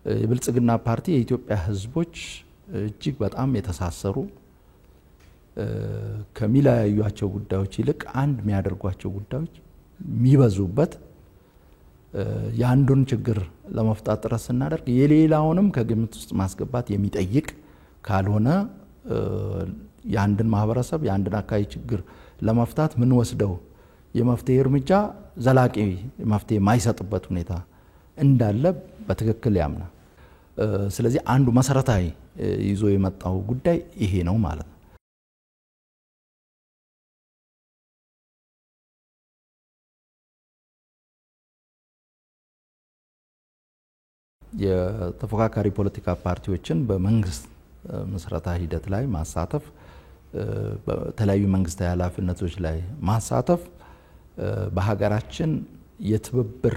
የብልጽግና ፓርቲ የኢትዮጵያ ህዝቦች እጅግ በጣም የተሳሰሩ ከሚለያዩአቸው ጉዳዮች ይልቅ አንድ የሚያደርጓቸው ጉዳዮች የሚበዙበት የአንዱን ችግር ለመፍታት ጥረት ስናደርግ የሌላውንም ከግምት ውስጥ ማስገባት የሚጠይቅ ካልሆነ የአንድን ማህበረሰብ የአንድን አካባቢ ችግር ለመፍታት ምን ወስደው የመፍትሄ እርምጃ ዘላቂ መፍትሄ ማይሰጥበት ሁኔታ እንዳለ በትክክል ያምናል። ስለዚህ አንዱ መሰረታዊ ይዞ የመጣው ጉዳይ ይሄ ነው ማለት ነው። የተፎካካሪ ፖለቲካ ፓርቲዎችን በመንግስት መስረታ ሂደት ላይ ማሳተፍ በተለያዩ መንግስታዊ ኃላፊነቶች ላይ ማሳተፍ በሀገራችን የትብብር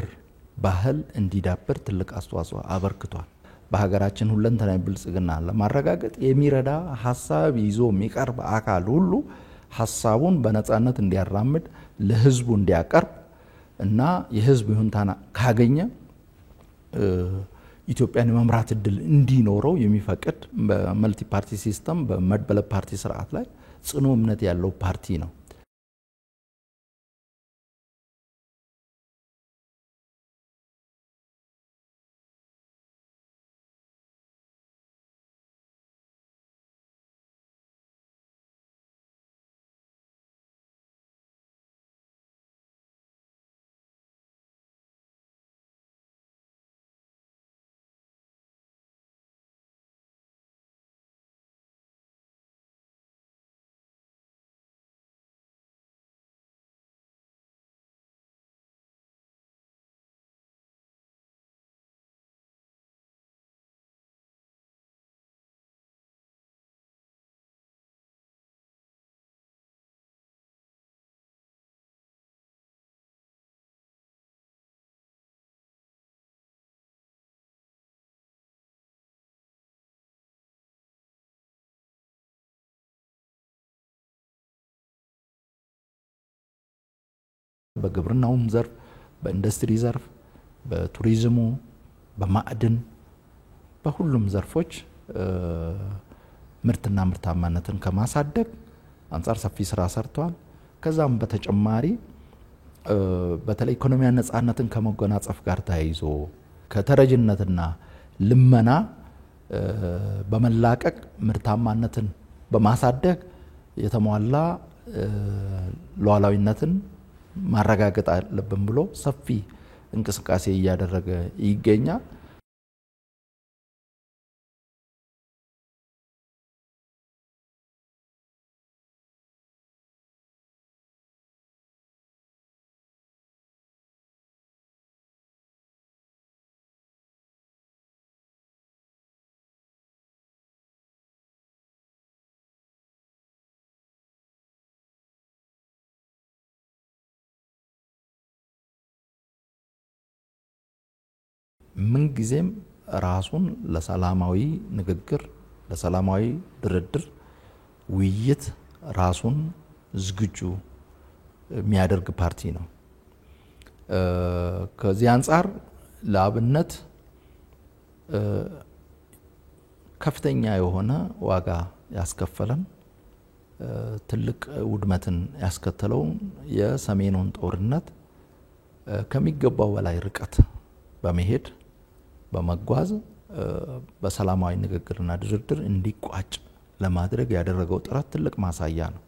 ባህል እንዲዳብር ትልቅ አስተዋጽኦ አበርክቷል። በሀገራችን ሁለንተናዊ ብልጽግና ለማረጋገጥ የሚረዳ ሐሳብ ይዞ የሚቀርብ አካል ሁሉ ሐሳቡን በነጻነት እንዲያራምድ ለህዝቡ እንዲያቀርብ እና የህዝብ ይሁንታን ካገኘ ኢትዮጵያን የመምራት እድል እንዲኖረው የሚፈቅድ በመልቲ ፓርቲ ሲስተም በመድበለ ፓርቲ ስርዓት ላይ ጽኑ እምነት ያለው ፓርቲ ነው። በግብርናውም ዘርፍ በኢንዱስትሪ ዘርፍ በቱሪዝሙ በማዕድን በሁሉም ዘርፎች ምርትና ምርታማነትን ከማሳደግ አንፃር ሰፊ ስራ ሰርተዋል። ከዛም በተጨማሪ በተለይ ኢኮኖሚያዊ ነጻነትን ከመጎናጸፍ ጋር ተያይዞ ከተረጅነትና ልመና በመላቀቅ ምርታማነትን በማሳደግ የተሟላ ሉዓላዊነትን ማረጋገጥ አለብን ብሎ ሰፊ እንቅስቃሴ እያደረገ ይገኛል። ምን ጊዜም ራሱን ለሰላማዊ ንግግር ለሰላማዊ ድርድር ውይይት ራሱን ዝግጁ የሚያደርግ ፓርቲ ነው። ከዚህ አንፃር ለአብነት ከፍተኛ የሆነ ዋጋ ያስከፈለን ትልቅ ውድመትን ያስከተለው የሰሜኑን ጦርነት ከሚገባው በላይ ርቀት በመሄድ በመጓዝ በሰላማዊ ንግግርና ድርድር እንዲቋጭ ለማድረግ ያደረገው ጥረት ትልቅ ማሳያ ነው።